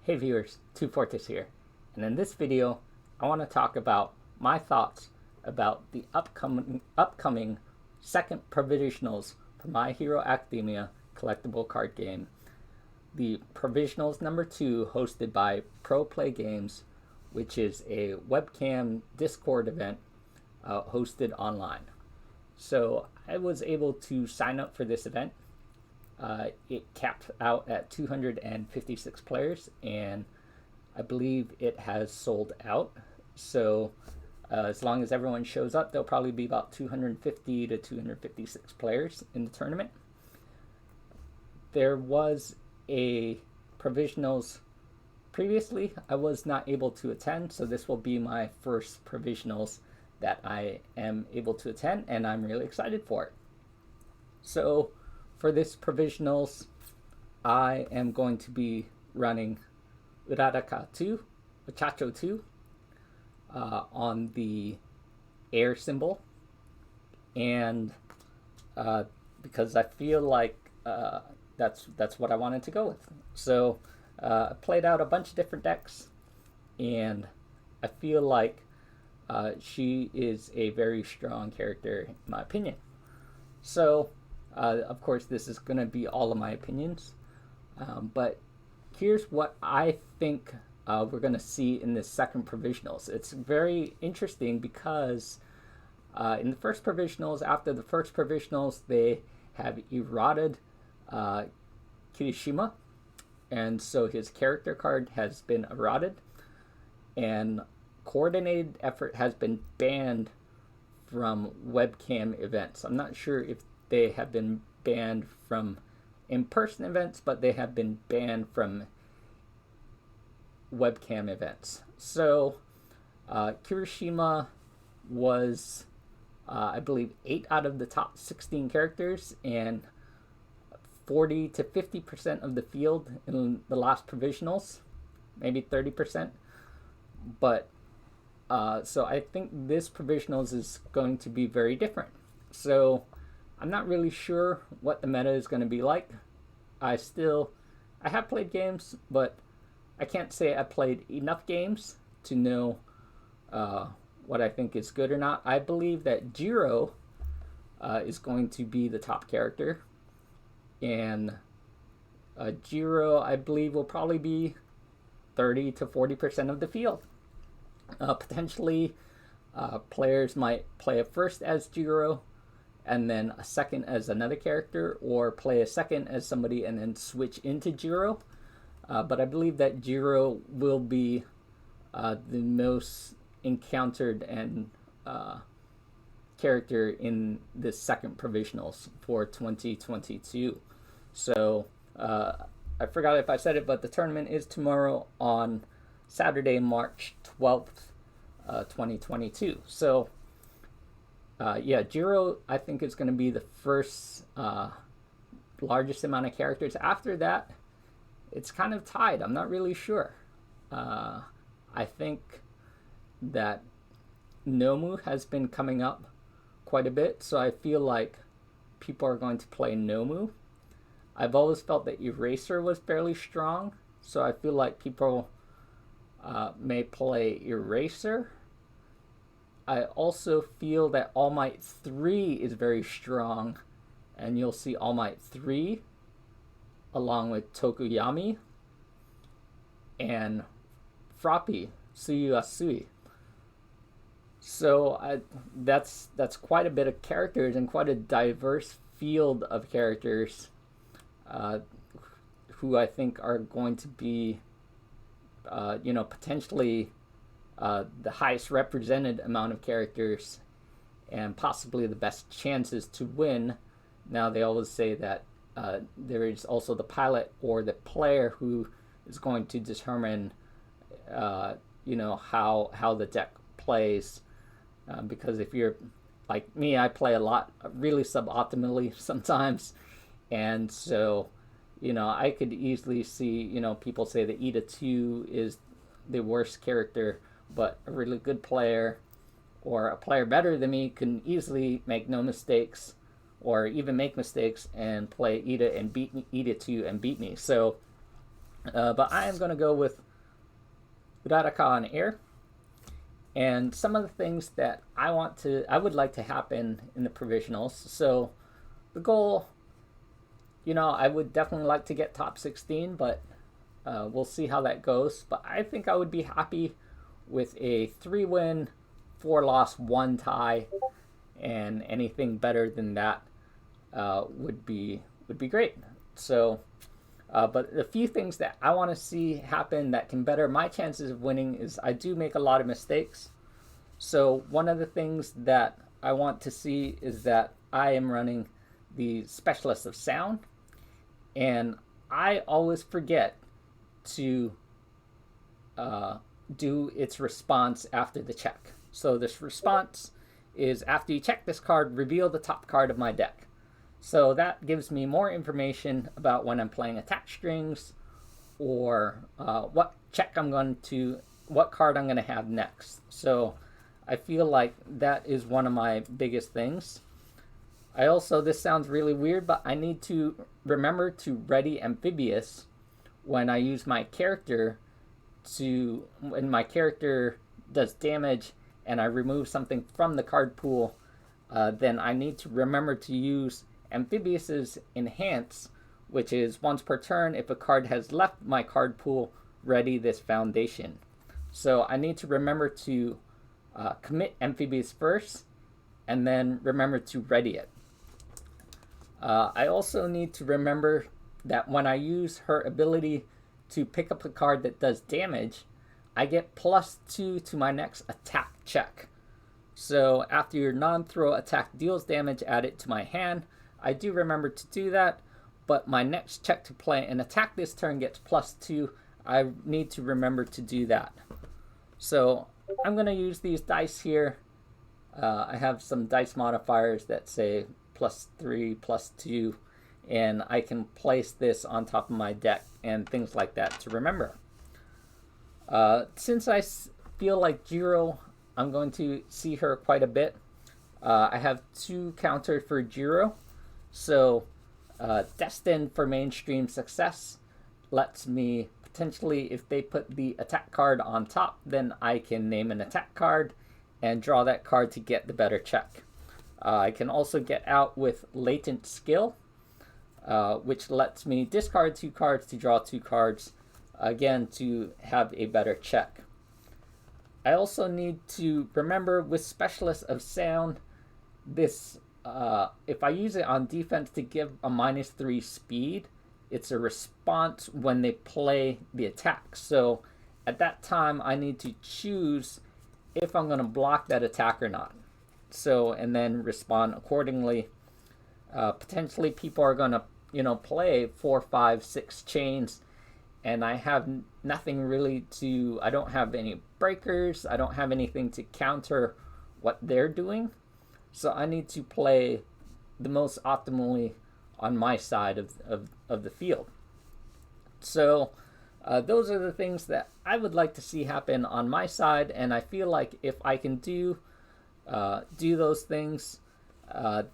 Hey viewers, 2Fortis here, and in this video I want to talk about my thoughts about the upcoming second Provisionals for My Hero Academia collectible card game. The Provisionals number 2, hosted by Pro Play Games, which is a webcam Discord event hosted online. So I was able to sign up for this event. It capped out at 256 players, and I believe it has sold out. So as long as everyone shows up, there'll probably be about 250 to 256 players in the tournament. There was a Provisionals previously. I was not able to attend, so this will be my first Provisionals that I am able to attend, and I'm really excited for it. So for this Provisionals, I am going to be running Uraraka 2, Muchacho 2, on the air symbol, and because I feel like that's what I wanted to go with. So I played out a bunch of different decks, and I feel like she is a very strong character in my opinion. So of course, this is going to be all of my opinions, but here's what I think we're going to see in this second Provisionals. It's very interesting because in the first Provisionals, after the first Provisionals, they have eroded Kirishima, and so his character card has been eroded, and coordinated effort has been banned from webcam events. I'm not sure if they have been banned from in-person events, but they have been banned from webcam events. So Kirishima was, I believe, 8 out of the top 16 characters and 40 to 50% of the field in the last Provisionals, maybe 30%. But so I think this Provisionals is going to be very different. So I'm not really sure what the meta is going to be like. I have played games, but I can't say I played enough games to know what I think is good or not. I believe that Jiro is going to be the top character, and Jiro, I believe, will probably be 30 to 40% of the field. Potentially, players might play it first as Jiro, and then a second as another character, or play a second as somebody and then switch into Jiro. But I believe that Jiro will be the most encountered and character in this second Provisionals for 2022. So I forgot if I said it, but the tournament is tomorrow on Saturday, March 12th, 2022. So yeah, Jiro, I think, is going to be the first largest amount of characters. After that, it's kind of tied. I'm not really sure. I think that Nomu has been coming up quite a bit, so I feel like people are going to play Nomu. I've always felt that Eraser was fairly strong, so I feel like people may play Eraser. I also feel that All Might 3 is very strong, and you'll see All Might 3 along with Tokuyami and Froppy Suyuasui. So that's quite a bit of characters and quite a diverse field of characters who I think are going to be potentially the highest represented amount of characters and possibly the best chances to win. Now, they always say that there is also the pilot or the player who is going to determine how the deck plays, because if you're like me, I play a lot really suboptimally sometimes, and so I could easily see people say that Ida 2 is the worst character, but a really good player or a player better than me can easily make no mistakes or even make mistakes and play Ida and beat me, Ida 2 and beat me. So But I am going to go with Uraraka on air. And some of the things that I would like to happen in the provisionals. So the goal, I would definitely like to get top 16, but we'll see how that goes. But I think I would be happy with a 3-win, 4-loss, 1 tie, and anything better than that would be great. So, but a few things that I want to see happen that can better my chances of winning is I do make a lot of mistakes. So one of the things that I want to see is that I am running the Specialist of Sound, and I always forget to do its response after the check. So this response is after you check this card, reveal the top card of my deck. So that gives me more information about when I'm playing attack strings, or what card I'm going to have next. So I feel like that is one of my biggest things. This sounds really weird, but I need to remember to ready Amphibious when I use my character when my character does damage and I remove something from the card pool, then I need to remember to use Amphibious' Enhance, which is once per turn if a card has left my card pool, ready this foundation. So I need to remember to commit Amphibious first, and then remember to ready it. I also need to remember that when I use her ability to pick up a card that does damage, I get +2 to my next attack check. So after your non-throw attack deals damage, add it to my hand. I do remember to do that, but my next check to play an attack this turn gets +2. I need to remember to do that. So I'm going to use these dice here. I have some dice modifiers that say +3, +2, and I can place this on top of my deck and things like that to remember. Since I feel like Jiro, I'm going to see her quite a bit. I have 2 counters for Jiro. So Destined for mainstream success lets me potentially, if they put the attack card on top, then I can name an attack card and draw that card to get the better check. I can also get out with Latent Skill, which lets me discard 2 cards to draw 2 cards, again, to have a better check. I also need to remember with Specialist of Sound, this if I use it on defense to give a -3 speed, it's a response when they play the attack. So at that time, I need to choose if I'm going to block that attack or not. So, and then respond accordingly. Potentially people are going to, play 4, 5, 6 chains, and I have nothing really I don't have any breakers. I don't have anything to counter what they're doing. So I need to play the most optimally on my side of the field. So those are the things that I would like to see happen on my side, and I feel like if I can do those things,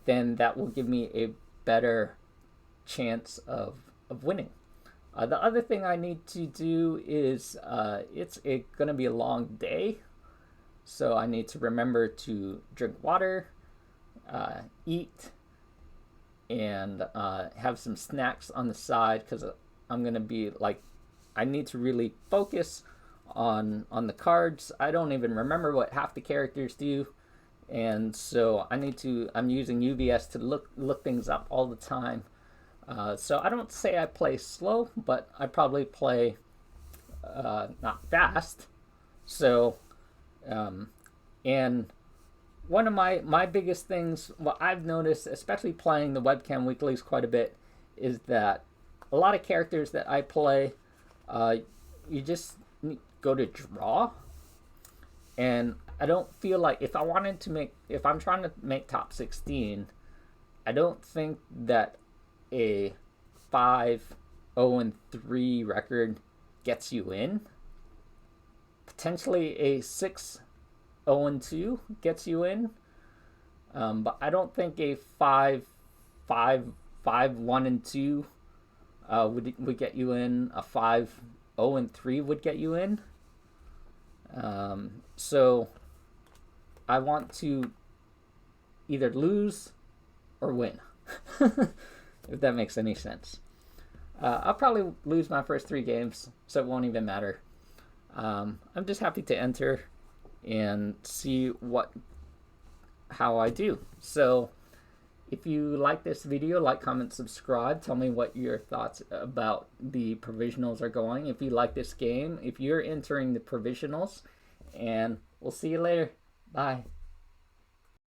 then that will give me a better chance of winning. The other thing I need to do is it's going to be a long day, so I need to remember to drink water, eat, and have some snacks on the side, because I'm going to be I need to really focus on the cards. I don't even remember what half the characters do, and so I'm using UVS to look things up all the time. So I don't say I play slow, but I probably play not fast. So and one of my biggest things, what I've noticed, especially playing the webcam weeklies quite a bit, is that a lot of characters that I play, you just go to draw, and I don't feel like if I'm trying to make top 16, I don't think that a 5-0-3 record gets you in. Potentially a 6-0-2 gets you in, but I don't think a 5-1-2 would get you in. A 5-0-3 would get you in. So I want to either lose or win, if that makes any sense. I'll probably lose my first 3 games, so it won't even matter. I'm just happy to enter and see how I do. So if you like this video, like, comment, subscribe. Tell me what your thoughts about the provisionals are going. If you like this game, if you're entering the provisionals, and we'll see you later. Bye.